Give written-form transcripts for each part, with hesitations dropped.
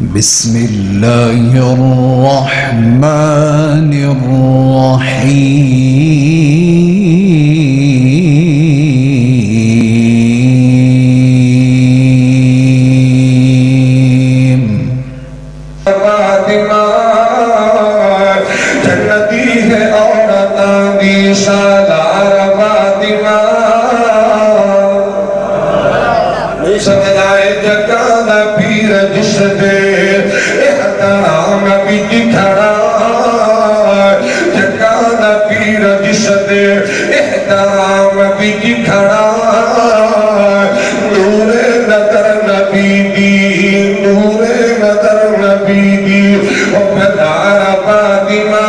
بسم الله الرحمن الرحيم فاطمہ جنتی ہے عورتاں دی سالار فاطمہ نہیں سمجھ آئے جگہ دا پیر جس دے احترام بچ کھڑا جگہ دا پیر جس دے احترام بچ کھڑا نور نظر نبی دی نور نظر نبی دی وفدار فاطمہ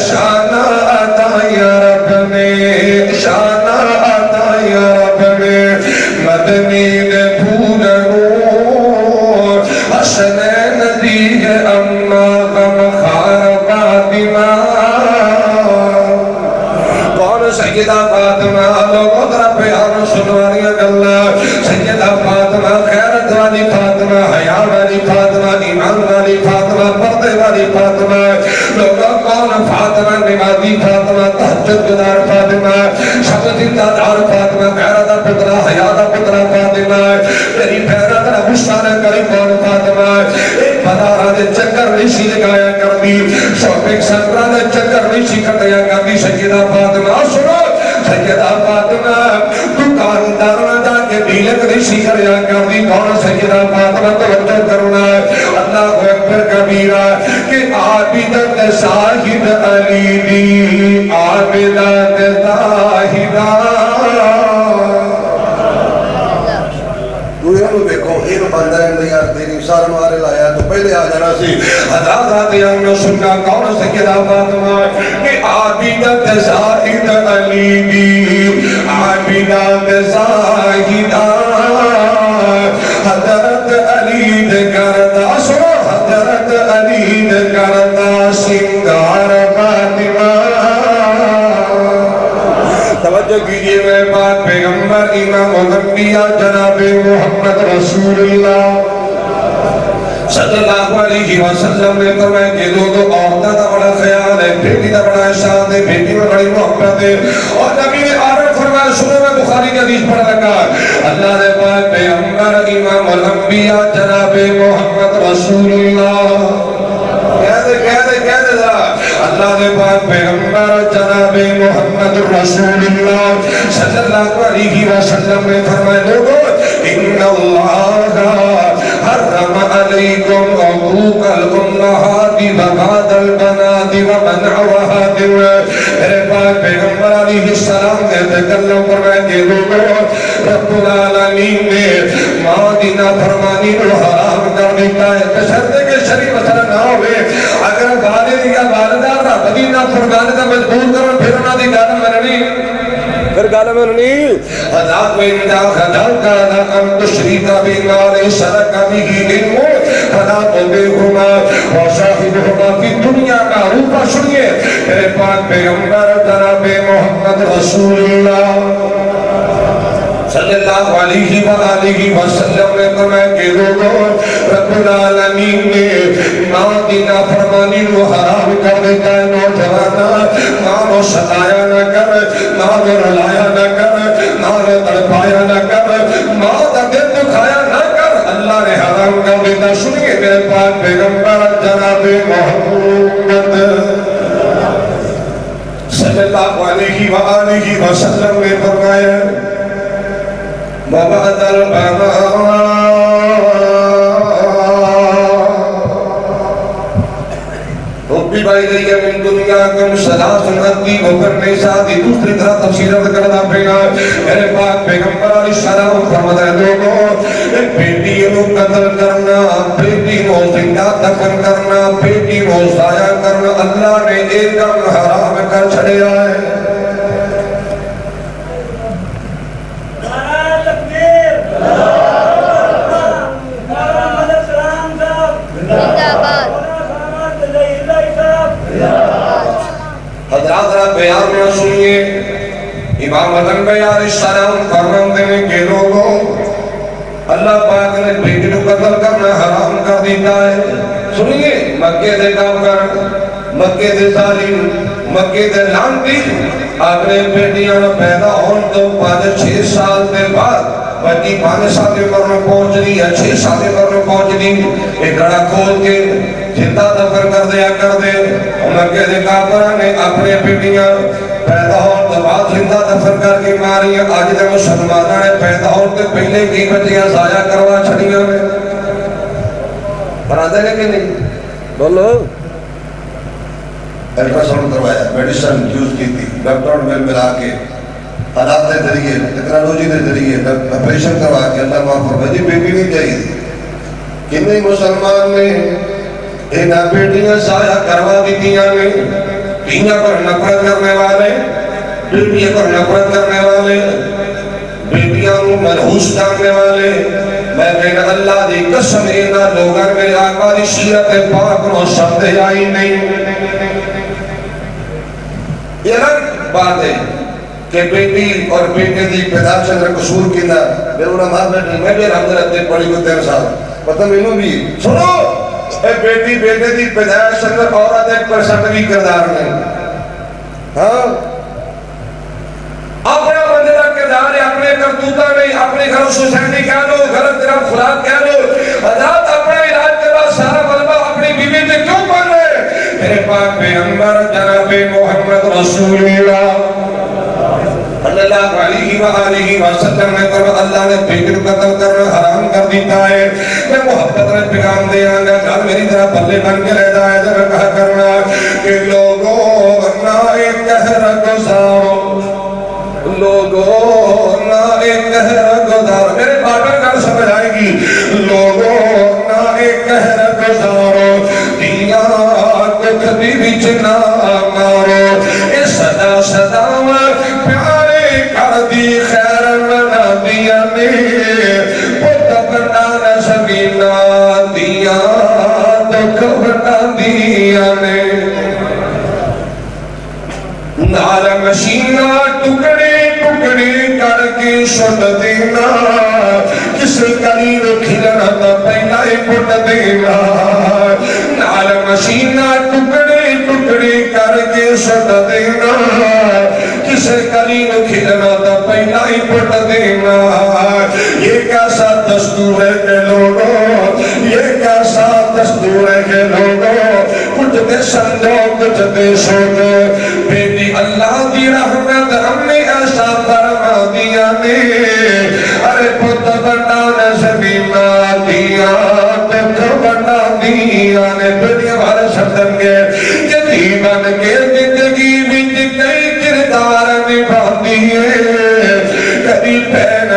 شانہ عطا یا رب نے شانہ عطا یا رب نے مدنی نے پھولنو حسنین دی ہے اما غم خار فاطمہ کون سیدہ فاطمہ لوگوں طرف پیار سنواریاں گلہ سیدہ فاطمہ خیرت والی فاطمہ حیا والی فاطمہ ایمان والی فاطمہ پردے والی فاطمہ لوگوں کون فاطمہ نمازی فاطمہ تہجد گزار فاطمہ شب زندہ دار فاطمہ غیرت پترا حیا دا پترا فاطمہ تیری غیرت دا مشتاق کریم کون فاطمہ ایک بازار دے چکر نیشی لگایا کر دی شاپنگ سینٹر دے چکر نیشی کٹیا کر دی سیدہ فاطمہ سنو سیدہ فاطمہ دکاندار نہ جا کے ڈیلک نیشی کریا کر دی کون سیدہ فاطمہ توجہ کرنا اللہ اکبر کبیرہ کہ عابدت شاہد علی دی عابدت زاہدہ دویانو دیکھو ایک بندہ ہے یار تیری سار مارے لایا تو پہلے آ جانا سی حضرات آتیان میں سنکا کون سیدہ فاطمہ کہ عابدت شاہد علی دی عابدت زاہدہ حضرت علی دے کردہ سو حضرت علی دے کردہ سنگار فاطمہ توجہ کیجئے میں بات پیغمبر امام الانبیاء جناب محمد رسول اللہ صلی اللہ علیہ وسلم نے فرمایا کہ دو عورتوں کا بڑا خیال ہے بیٹی کا بڑا احسان ہے بیٹی میں بڑی محبت ہے اور نبی نے آرڈر فرمایا سنو میں بخاری کا حدیث پڑھ لگا اللہ نے پاک پیغمبر امام الانبیاء جناب محمد رسول اللہ کہہ دے ذرا اللہ نے پاک پیغمبر جناب محمد رسول اللہ صلی اللہ علیہ وسلم نے فرمایا لوگو ان اللہ حرم علیکم عقوق الامہات وبعد البنات ومنعوہات میرے پاک پیغمبر علیہ السلام نے تکلم فرمایا کہ لوگو رب العالمین نے ماں دینا فرمانی کو حرام کر دیتا ہے بشرطے کے شریف مسئلہ نہ ہوئے اگر والد یا والدہ رب دینا فرمانے کا مجبور کرو پھر انہاں دی گانا مننی پھر گانا مننی حضرات میں اندہ خدال کانا ام تشریک بیمار شرک بیہی علمو فلا تبیہما وشاہدہما فی دنیا کا روپا سنیے میرے پاک پیغمبر جناب محمد رسول اللہ صلی اللہ علیہ وآلہ وسلم نے فرمایا کہ لوگوں رب العالمین نے ماں کی نافرمانی کو حرام کر دیتا ہے نوجوانا ماں کو ستایا نہ کر ماں کو رلایا نہ کر ماں کو تڑپایا نہ کر ماں کا دل دکھایا نہ کر اللہ نے حرام کر دیتا سنیے میرے پاک پیغمبر جناب محمد صلی اللہ علیہ وآلہ وسلم نے فرمایا وبعد ربی بائی لئے من دنیا کم صدا سنتی وفرنے ساتھی دوسری طرح تفسیرت کرنا پینا میرے پاک پیغمبر علیہ السلام فرماتا ہے لوگوں بیٹی کو قتل کرنا بیٹی کو زندہ دفن کرنا بیٹی کو ضائع کرنا اللہ نے ایک دم حرام کر چھڑے آئے حضرات بیان میں سنیے امام الانبیاء علیہ السلام فرماتے ہیں کہ لوگوں اللہ پاک نے بیٹی کو قتل کرنا حرام کر دیتا ہے. سنیے مکے دے کافر مکے دے ظالم مکے دے لعنتی اپنے بیٹیاں نو پیدا ہون تو 5-6 سال دے بعد بچی 5 سال کی عمر میں پہنچ دی یا 6 سال کی عمر میں پہنچ دی ایک گڑا کھول کے زندہ دفن کر دیا کر دے. مکے دے کافراں نے اپنے بیٹیاں پیدا ہون تو بعد زندہ دفن کر کے ماری. آج دے مسلماناں نے پیدا ہون تو پہلے کی بچیاں ضائع کروا چھڑیاں نے. پڑھا دے کہ نہیں بولو. الٹراساؤنڈ کروایا میڈیسن یوز کی تھی ڈاکٹر میں ملا کے حالات کے ذریعے ٹیکنالوجی کے ذریعے آپریشن کروا کے اللہ معاف فرمائے جی بیٹی نہیں چاہیے. کتنے مسلمان نے انہاں بیٹیاں ضائع کروا دیتیاں نے. بیویاں پر نفرت کرنے والے بیٹیاں پر نفرت کرنے والے بیٹیاں کو منحوس کرنے والے میں کہنا اللہ دی قسم اینا لوگاں میرے آقا دی سیرت پاک نو سمجھے آئی نہیں. یہ الگ بات ہے کہ بیٹی اور بیٹے دی پیدائش اندر قصور کینا میرے علماء بیٹی میں بھی الحمدللہ تے پڑھی کو 13 سال پتہ میں بھی سنو اے بیٹی بیٹے دی پیدائش اندر عورت 1% بھی کردار نہیں. ہاں اپنا بندے کا کردار ہے اپنے کرتوتا نہیں اپنے گھر سوسائٹی کہہ لو غلط طرح خوراک کہہ لو. حضرات اپنے علاج کے بعد سارا غلبہ اپنی بیوی سے کیوں پڑ رہے. میرے پاک پیغمبر جناب محمد رسول اللہ صلی اللہ علیہ وآلہ وسلم نے فرمایا اللہ نے بیٹی کو قتل کرنا حرام کر دیتا ہے. میں محبت نے پیغام دیا گا گھر میری طرح پلے بن کے رہتا ہے جب کہا کرنا کہ لوگوں نہ ایک قہر گزارو لوگوں نہ ایک قہر گزارو. میرے پاٹر کا سمجھ آئے گی. لوگوں نہ ایک قہر گزارو دیا کو کبھی بھی چنا مارو. اس صدا صدا پیارے کر دی خیر منا دیا نے پت بنا زمینہ دیا دکھ بنا دیا نے. نال مشینہ ٹکڑے ٹکڑے کر کے سٹ دینا کس قریب کھلنا تا پہلا ہی پٹ دینا. نال مشینہ ٹکڑے ٹکڑے کر کے سٹ دینا کس قریب کھلنا تا پہلا ہی پٹ دینا. یہ کیسا دستور ہے کہ لوگوں یہ کیسا دستور ہے کہ لوگوں کچھ دے سمجھو کچھ دے سوچو. بیٹی اللہ دی رحمت ہم نے ایسا فرما دیا نے ارے پت بنا زمینہ دیا پت بنا دیا نے. بیٹیاں بھارے سمجھن گے یتیمن کے زندگی وچ کئی کردار نبھا دیے. کبھی بہن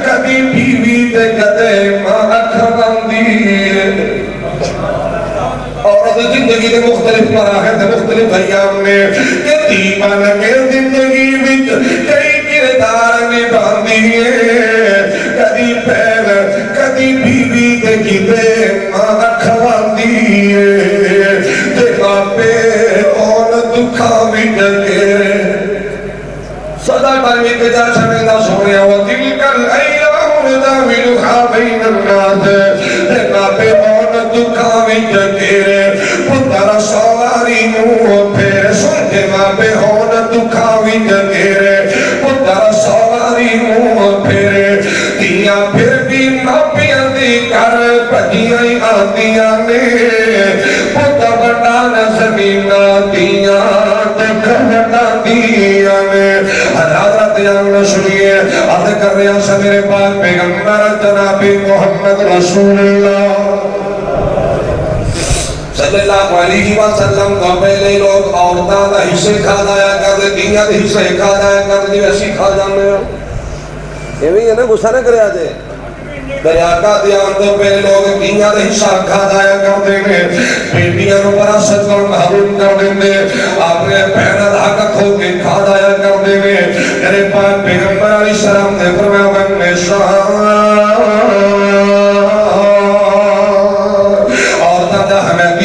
کبھی بیوی تے کدے ماں کھواندی ہے. عورت زندگی کے مختلف مراحل مختلف ایام میں یتیمن کے زندگی وچ کئی کردار نبھاندی ہے. کبھی بہن کبھی بیوی تے کدے ماں کھواندی ہے. تے باپے اون دکھاں وچ گھیرے صدا ٹائم کے جا چھڑنا سونے و تلکل ایام نداولها بین الناس. تے باپے اون دکھاں وچ گھیرے پتر سواری منہ پھیر سن تے باپے اون دکھاں وچ گھیرے پتر سواری منہ پھیرے. دیاں پھر بھی ماپیاں دی کر بھجیاں آندیاں نے پت بڑا زمینہ دیاں دکھ بڑا دیاں نے. حضرت یانگلہ سنیے عرض کر رہا سا میرے پاک پیغمبر جناب محمد رسول اللہ صلی اللہ علیہ وسلم کا پہلے لوگ عورتاں دا حصے کھا دایا کرتے دنیا دے حصے کھا دایا کرتے جو ایسی کھا جانے ہو. یہ بھی ہے نا غصہ نہ کرے آجے دریاکہ دیان تو پہلے لوگ دنیا دے حصہ کھا دایا کرتے ہیں. بیٹیاں نو وراثت کو محروم کر دیندے آپ نے پہنا دھاگا کھو کے کھا دایا کرتے ہیں. میرے پاک پیغمبر علیہ السلام نے فرمایا من نساء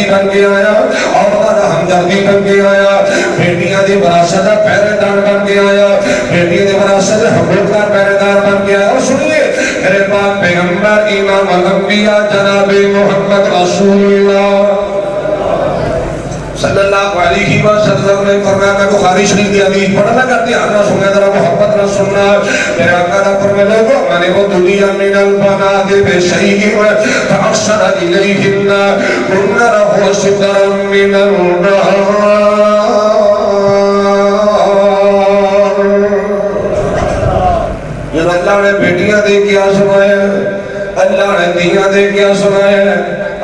بن کے آیا عورتہ دا ہمدردی بن کے آیا بیٹیاں دی وراثت دا پہرے دار بن کے آیا بیٹیاں دی وراثت دا حقوق دا پہرے دار بن کے آیا. اور سنیے میرے پاک پیغمبر امام الانبیاء جناب محمد رسول اللہ صلی اللہ علیہ وسلم نے فرمایا میں بخاری شریف کی حدیث پڑھنا کرتی آنا سنیں ذرا محبت نہ سننا میرے آقا دا فرمائے لوگوں میں نے وہ دنیا من البنات بشیء فاقصر الیہن کن رہو سترا من النار جب اللہ نے بیٹیاں دے کیا سنایا اللہ نے دیاں دے کیا سنایا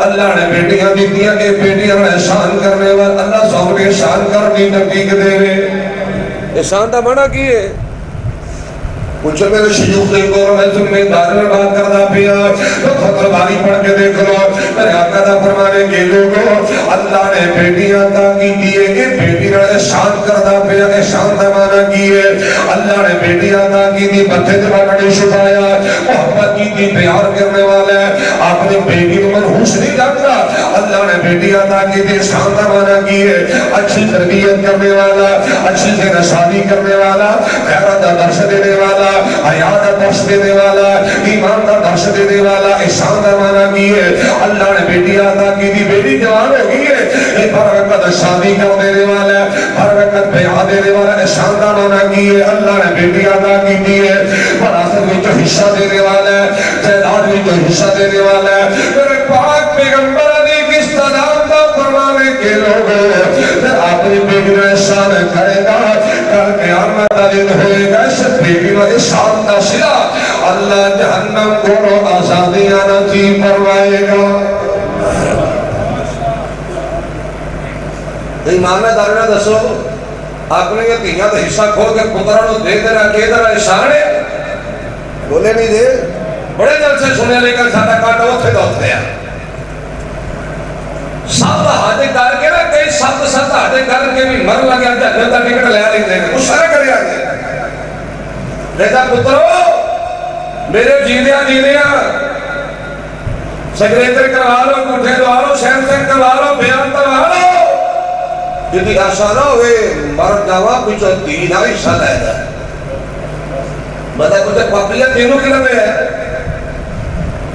اللہ نے بیٹیاں دیتیاں کہ بیٹیاں نے احسان کرنے والا اللہ صاحب نے احسان کرنی نبی کے دے رہے احسان دا معنی کی ہے کچھ میرے شیوخ نے گورو میں ذمہ دار میں بات کرنا پیا تو فقر باری پڑھ کے دیکھ لو میرے آقا دا فرمانے کے لوگوں اللہ نے بیٹیاں دا کی دیئے کہ بیٹی نے احسان کرنا پیا احسان دا معنی کی ہے اللہ نے بیٹیاں دا کی دی بچے دے بڑھنے چھپایا محبت کی دی پیار کرنے والا ہے آپ نے بیٹی کو منحوس نہیں جانتا اللہ نے بیٹیاں دا کی دی احسان دا معنی کی ہے اچھی تربیت کرنے والا اچھی سے نشانی کرنے والا خیرات دا درس دینے والا حیات دا درس دینے والا ایمان دا درس دینے والا احسان دا معنی کی ہے اللہ نے بیٹی عطا کی دی بیٹی جوان ہو گئی ہے یہ ہر وقت شادی کر دینے والا ہر وقت بیعہ دینے والا احسان دا معنی کی ہے اللہ نے بیٹی عطا کی دی ہے وراثت میں جو حصہ دینے والا ہے جائیداد میں جو حصہ دینے والا ہے میرے پاک پیغمبر علی کی استدام دا فرمانے کے لوگ اپنی بیٹی میں احسان کرے گا کل قیامت کا دن ہوئے گا اس بیٹی میں احسان دا صلہ اللہ جہنم کو آزادیاں نصیب فرمائے گا ایمان دارنا دسو آپ نے یہ تیاں دا حصہ کھول کے پترانو دے دینا کہ ادھر احسان ہے بولے نہیں دے بڑے دل سے سنے لیکن ساتھا کاٹا وہ تھے دوت گیا ساتھ حاجے کار کے نا کئی ساتھ حاجے کار کے بھی مر لگیا جہنم تا ٹکٹ لیا نہیں دے کچھ سارے کر آگے لیتا پترو میرے جیدیاں سیکریٹری کروا لو کٹھے دوا لو شہر سے کروا لو بیان کروا لو جدی آسانہ ہوئے مر جاوا کچھ دین آئی سال ہے دا بتا کچھ پاپیاں تینوں کی لگے ہے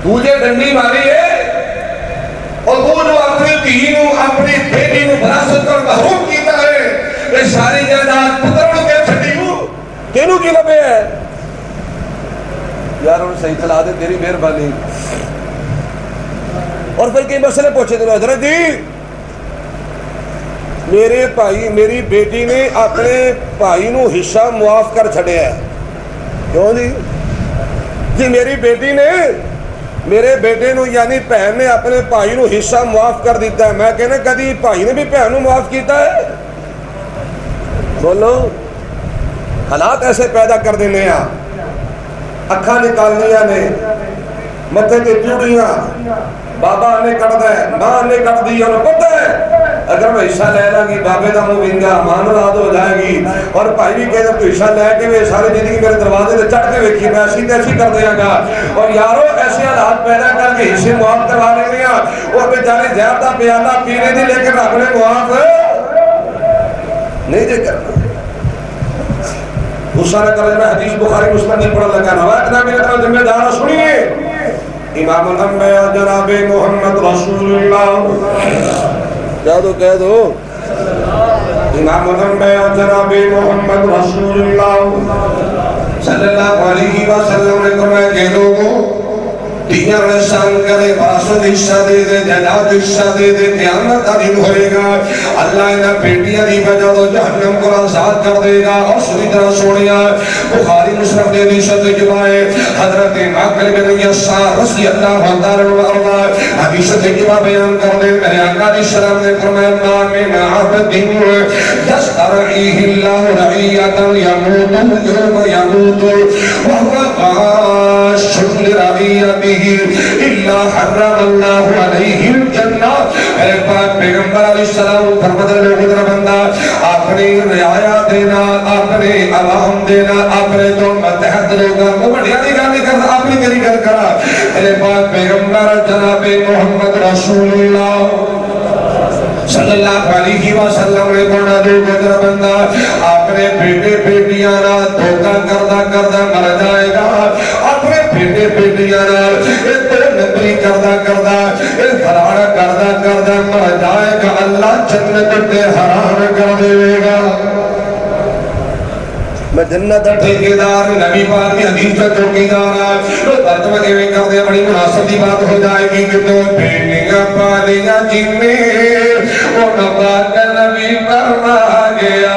تجھے ڈنڈی ماری ہے اور تو جو اپنی تینوں اپنی بیٹی نو براثت کر محروم کیتا ہے یہ ساری جائیداد پتروں کے چھٹی ہوں تینوں کی لگے ہے یار انہوں صحیح چلا دے تیری مہربانی اور پھر کئی مسئلے پوچھے دنوں حضرت جی میرے بھائی میری بیٹی نے اپنے بھائی نو حصہ معاف کر چھڑے ہے کیوں جی میری بیٹی نے میرے بیٹے نو یعنی بہن نے اپنے بھائی نو حصہ معاف کر دیتا ہے میں کہنے کدی بھائی نے بھی بہن نو معاف کیتا ہے بولو حالات ایسے پیدا کر دینے ہیں اکھا نکالنیاں نے متھے کے چوڑیاں بابا نے کٹ دے ماں نے کٹ دی انہوں پتہ ہے اگر میں حصہ لے لیں گی بابے دا منہ بنگا مان رات ہو جائے گی اور بھائی بھی کہتے تو حصہ لے کے وہ سارے زندگی میرے دروازے سے چڑھ کے ویکھی میں ایسی تیسی کر دیا گا اور یارو ایسے حالات پیدا کر کے حصے معاف کروا لے گیا اور بیچارے زہر دا پیالہ پینے دی لیکن اپنے معاف نہیں دے کرنا دوسرا کرنے میں حدیث بخاری مسلم نہیں پڑھا لگا روایت نامی نے کہا ذمہ دارہ سنیے امام الانبیاء جناب محمد رسول اللہ کہہ دو امام الانبیاء جناب محمد رسول اللہ صلی اللہ علیہ وسلم نے فرمایا کہ لوگوں دیاں احسان کرے واسط حصہ دے دے جائیداد حصہ دے دے قیامت کا دن ہوئے گا اللہ انہیں بیٹیاں دی وجہ تو جہنم کو آزاد کر دے گا اور سنی طرح سونیا بخاری مسلم دے دی شد جبائے حضرت معقل بن یسار رضی اللہ عنہ حدیث جبا بیان کر دے میرے آقا علیہ السلام نے فرمایا ما من عبد یسترعیہ اللہ رعیتا یموت یوم یموت وہو قاش لرعیتی الا حرم اللہ علیہ الجنہ اے پاک پیغمبر علیہ السلام فرماتے ہیں لوگوں بندہ اپنی رعایا دینا اپنے عوام دینا اپنے جو متحد لوگوں کو بڑھیا نہیں کرتا اپنی کری کر کرا اے پاک پیغمبر جناب محمد رسول اللہ صلی اللہ علیہ وسلم نے پڑھا دے گزر بندہ اپنے بیٹے بیٹیاں نہ دھوکہ کردہ مر جائے گا اپنے بیٹے بیٹیاں نال نبی کردہ کردہ فرار کردہ کردہ مر جائے گا اللہ جنت تے حرام کر دے گا میں جنت ٹھیکیدار نبی پاک کی حدیث کا چوکیدار آج ترجمہ دیوے کر دے بڑی مناسب دی بات ہو جائے گی کہ تو بیٹیاں پالیاں جنیں وہ نبا کا نبی فرما گیا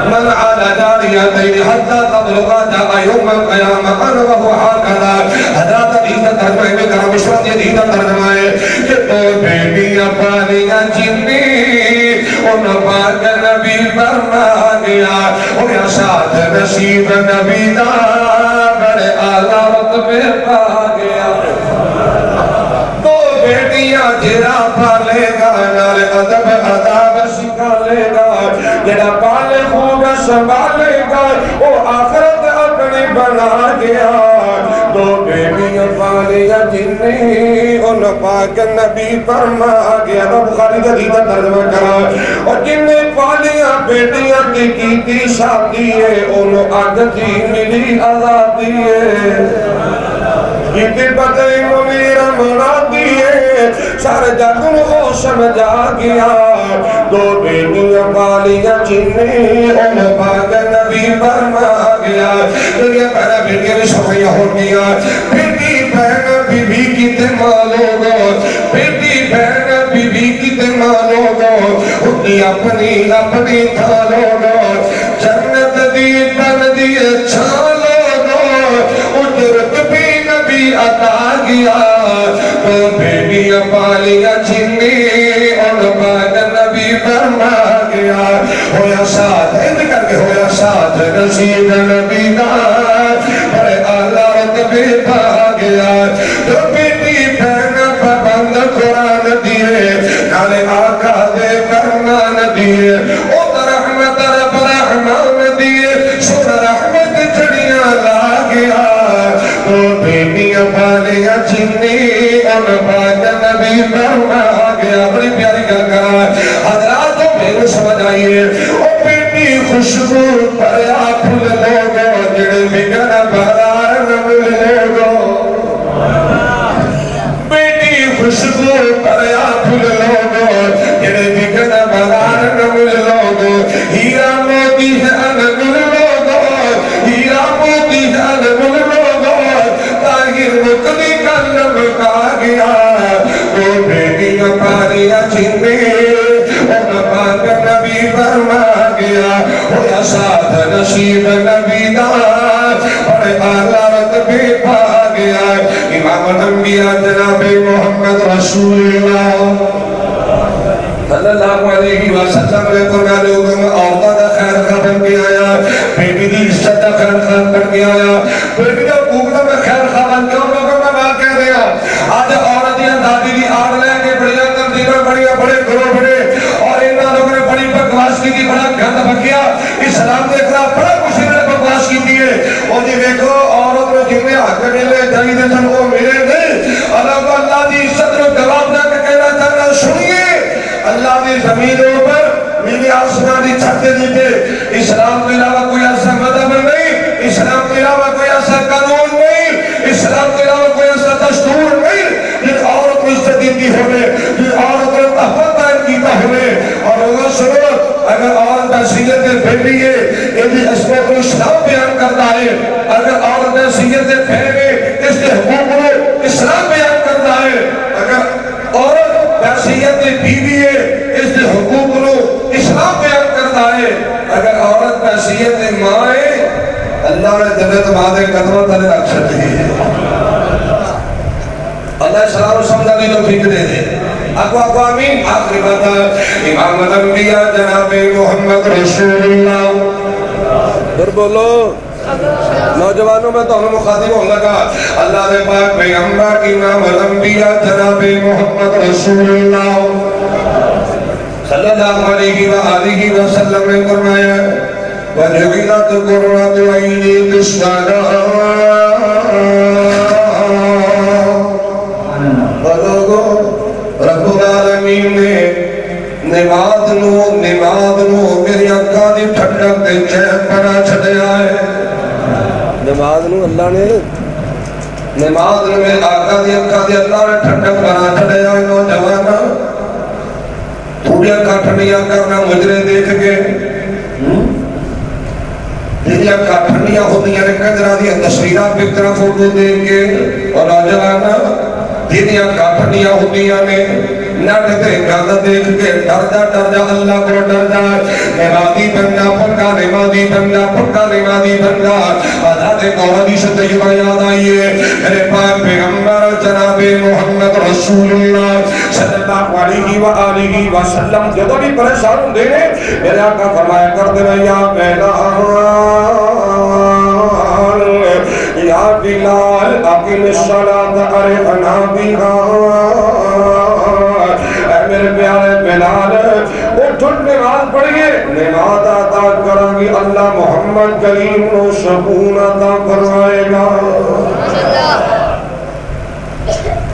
من على جاريتين حتى تبلغا يوم القيامة أنا وهو هكذا حضرات حدیث ترجمہ میں کرم اشرت حدیث ترجمہ ہے کہ تو بیٹیاں پالیاں جنیں ان پاک نبی فرما گیا اور یا ساتھ نصیب نبی دا بڑے اعلیٰ رتبے پا گیا تو بیٹیاں جرا پالے گا نال ادب اداب سکھا لے گا جڑا پالے خوب سنبھالے گا وہ آخرت اپنی بنا گیا دو بیٹیاں پالیاں جنیں ان پاک نبی فرما گیا تو بخاری کا دیدہ ترجمہ کرا اور جنہیں پالیاں بیٹیاں کی شادی ہے ان آگتی ملی آزادی ہے یہ بدئی منیر منادی ہے سارے جگن کو سمجھا گیا دو بیٹیاں پالیاں جنیں ان پاک نبی فرما گیا دنیا پہنا بیٹیاں نے شفیہ ہو گیا بیٹی بہن بی بی کی تمالو گا بیٹی بہن بی بی کی تمالو گا انہی اپنی تھالو گا جنت دی بن دی چھالو گا اجرت بھی نبی عطا گیا تو بیٹیاں پالیاں جنیں ان پاک نبی فرما گیا ہویا ساتھ اند کر کے ہویا ساتھ نصیب نبی دا بڑے اعلیٰ رتبے پا گیا تو بیٹی بہن پابند قرآن دیے نالے آقا دے فرمان دیے او رحمت رب رحمان دیے سن رحمت چڑیاں لا گیا تو بیٹیاں پالیاں جنیں ان پاک نبی فرما گیا بڑی پیاری گل کرا حضرات تو میرے سمجھ آئیے او بیٹی خوشبو پریا پھول لوگو جڑے بگن بہرار نمل لوگو بیٹی خوشبو پریا پھول لوگو جڑے بگن بہرار نمل لوگو ہیرا موتی ہے انمل لوگو ہیرا موتی ہے انمل لوگو تاہیر مقدی کا نمکا گیا تو بیٹیاں پالیاں جنیں ان پاک نبی فرما گیا ہویا ساتھ نصیب نبی دا بڑے اعلیٰ رتبے پا گیا امام الانبیاء جناب محمد رسول اللہ صلی اللہ علیہ وسلم نے فرمایا لوگوں میں عورتوں کا خیر خواہ بن کے آیا بیٹی دی عزت کا خیر خواہ بن کے آیا بیٹی دا حقوق میں خیر خواہ بن کے لوگوں میں بات کہہ رہا آج عورت دی دادی دی آڑ لے کے بڑیاں تنظیمیں بڑیاں بڑے گروہ بڑے اور انہاں لوگوں نے بڑی بکواس کی تھی بڑا گند بکیا اسلام کے خلاف بڑا کچھ انہوں نے بکواس کی تھی اور جی دیکھو عورت میں جنہیں حق ملے چاہیے تھے وہ ملے نہیں اللہ دی عزت کو جواب دے کے کہنا چاہنا سنیے اللہ دی زمینوں پر میری آسمان دی چھتے دیتے اسلام کے علاوہ کوئی ایسا مذہب نہیں اسلام کے علاوہ کوئی ایسا قانون نہیں اسلام کے علاوہ کوئی ایسا دستور نہیں جن عورت کو عزت دیتی ہوئے جن عورت کو تحفظ دائر کیتا ہوئے اور اگر سنو اگر عورت حیثیت پھیلی ہے یہ اسمت کو اسلام بیان کرتا ہے اگر عورت حیثیت پھیلے اس کے حقوق کو اسلام بیان کرتا ہے اگر عورت حیثیت بیوی ہے اس کے حقوق کو اسلام بیان کرتا ہے اگر عورت حیثیت ماں ہے اللہ نے جنت مادے قدمہ تلے رکھ سکتی ہے اللہ سلام و سمجھا لی تو فکر دے دے اقوا آمین آخری بات امام الانبیاء جناب محمد رسول اللہ در بولو نوجوانوں میں تو ہمیں مخاطب ہوں لگا اللہ نے پاک پیغمبر امام الانبیاء جناب محمد رسول اللہ صلی اللہ علیہ وآلہ وسلم نے فرمایا وَجُعِلَتْ قُرَّةُ عَيْنِي فِي الصَّلَاةِ رب العالمین نے نماز نو میری اکھاں دی ٹھنڈک تے چین بنا چھڈیا ہے نماز نو اللہ نے نماز میں آقا دی اکھا دی اللہ نے ٹھنڈک بنا چھڑے آئے نوجوانا تھوڑی اکھا ٹھنڈیاں کرنا مجرے دیکھ کے تیری اکھا ٹھنڈیاں ہوتی ہیں کنجرہ دی تصویرات پکترہ فوٹو دیکھ کے اور نوجوانا تیری اکھا ٹھنڈیاں ہوتی ہیں ناٹتے گانا دیکھ کے ڈر جا اللہ کو ڈر جا نمازی بننا پکا نمازی بننا پکا نمازی بننا حضرت قوادی سے طیبہ یاد آئیے میرے پاک پیغمبر جناب محمد رسول اللہ صلی اللہ علیہ وآلہ وسلم جدو بھی پریشان ہوں دینے میرے آقا فرمایا کرتے ہیں یا بلال یا بلال اقیم الصلاة ارحنا بها میرے پیارے بلال اٹھ نماز پڑھئے نماز عطا کرانگی اللہ محمد کریم کو سکون عطا فرمائے گا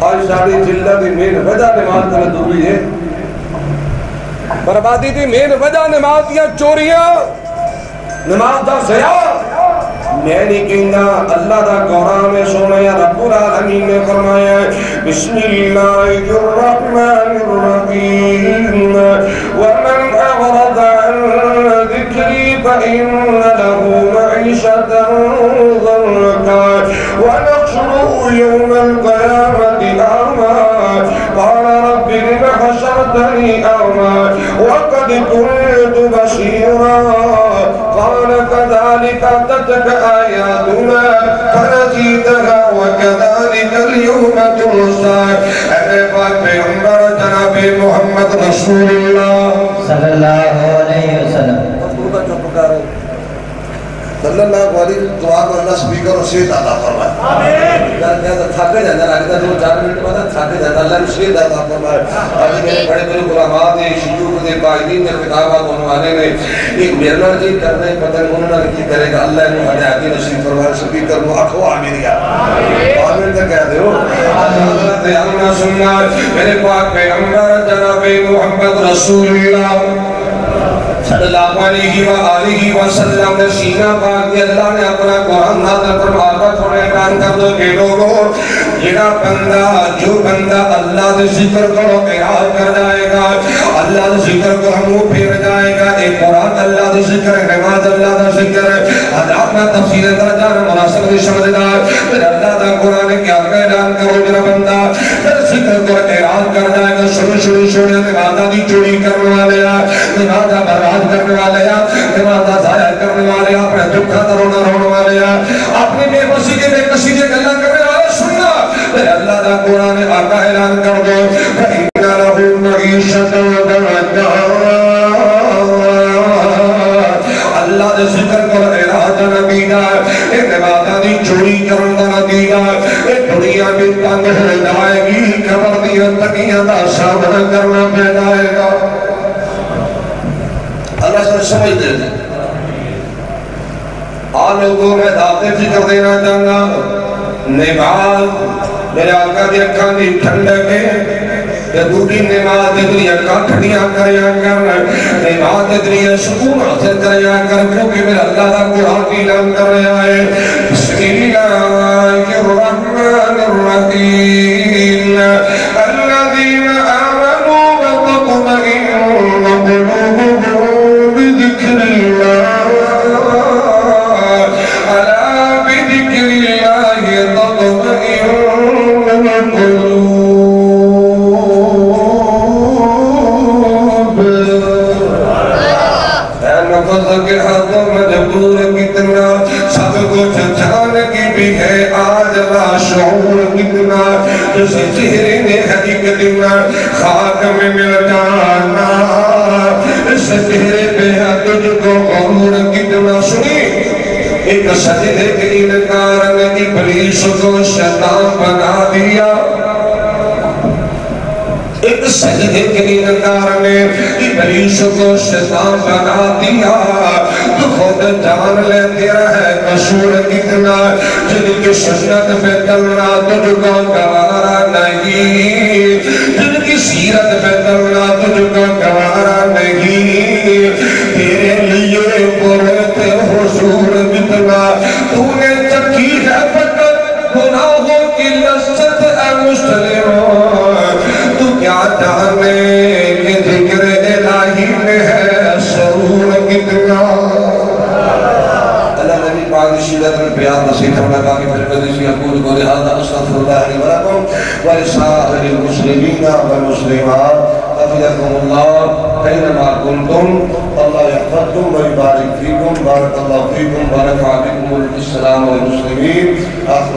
آج ساری جلدہ دی مین وجہ نماز کا دوری ہے بربادی دی مین وجہ نماز دیا چوریاں نماز دا زیاد میں نہیں کہنا اللہ دا قرآن میں سونا یا رب العالمین نے فرمایا بسم اللہ الرحمن الرحیم ومن اعرض عن ذکری فإن له معیشة ضنکا ونحشره يوم القيامة أعمى قال رب لم حشرتني أعمى وقد كنت بصيرا قال كذلك أتتك آياتنا فنسيتها وكذلك اليوم تنسى اے پاک پیغمبر جناب محمد رسول اللہ صلی اللہ علیہ وسلم صلی اللہ علیہ دعا کو اللہ سپیکر اور شہد عطا فرمائے آمین تھاکے جاندہ آگے دو چار منٹ بعد تھاکے جاندہ اللہ نے شہد عطا فرمائے آج میرے بڑے بڑے علماء دے شیوخ دے قائدین دے خطابات عنوانے نے ایک میرنا جی کرنے پتہ انہوں نے کی کرے گا اللہ نے ہمارے آگے نصیب فرمائے سپیکر کو اکھو آمینیا آمین تک کہہ دے ہو حضرت اللہ سننا میرے پاک پیغمبر جناب محمد رسول اللہ صلی اللہ علیہ وآلہ وسلم نے سینہ پاک دی اللہ نے اپنا قرآن نازل فرما کر تھوڑے اعلان کر دو کہ لوگوں جڑا بندہ جو بندہ اللہ دے ذکر کرو اعراض کر جائے گا اللہ دے ذکر کو منہ پھیر جائے گا ایک قرآن اللہ دے ذکر ہے نماز اللہ دا ذکر ہے حضرات میں تفصیل درجہ مناسب دی سمجھدار پھر اللہ دا قرآن کیا اعلان کرو جڑا بندہ پھر ذکر کو اعراض کر جائے گا شروع نمازہ دی چوری کرنے والے نمازہ برباد کرنے والے نمازہ ضائع کرنے والے اپنے دکھا رونے والے اپنی بے بسی کے بے کسی کے گلہ کرنے والے سننا پھر اللہ دا قرآن آقا اعلان کر دو فَإِنَّ لَهُ مَعِيشَةً ضَنكَا اللہ دے ذکر کو اعراض نبینا اے نمازہ دی چوری کرنے نبینا اے دنیا میں تنگ ہو جائے گی قبر دی تکیاں دا سامنا کرنا پہ جائے گا اللہ سے سمجھ دے دیں آن لوگوں میں داتے فکر دینا چاہنا نماز میرے آقا دی اکھان دی ٹھنڈکے کہ دوری نماز دنیا کاٹھنیاں کریا کر نماز دنیا سکون حاصل کریا کر کیونکہ میرا اللہ دا قرآن کی اعلان کر رہا ہے بسم اللہ الرحمن الرحیم الذین آمنوا وتطمئن قلوبهم بذکر اللہ الا بذکر اللہ تطمئن القلوب کے ہاتھوں مجبور کتنا سب کچھ جان کی بھی ہے آج لاشعور کتنا جسے چہرے نے حقیقت میں خاک میں مل جانا اس چہرے پہ ہے تجھ کو غرور کتنا سنی ایک سجدے کے انکار نے ابلیس کو شیطان بنا دیا ایک سجدے کے انکار نے ابلیس کو شیطان بنا دیا تو خود جان لیتے رہے قصور کتنا جن کی سنت پہ چلنا تجھ کو گوارا نہیں جن کی سیرت پہ چلنا تجھ کو گوارا نہیں تیرے لیے برت حضور کتنا تو نے چکی ہے فقط گناہوں جانے کہ ذکر الہی میں ہے سرور کتنا اللہ نبی پاک شیدت میں بیان نصیب فرما کہ پھر قدسی اقول کو لہذا استغفر اللہ علی ولکم ولسائر المسلمین والمسلمات حفظكم الله أينما كنتم الله يحفظكم ويبارك فيكم بارك الله فيكم بارك عليكم الإسلام والمسلمين آخر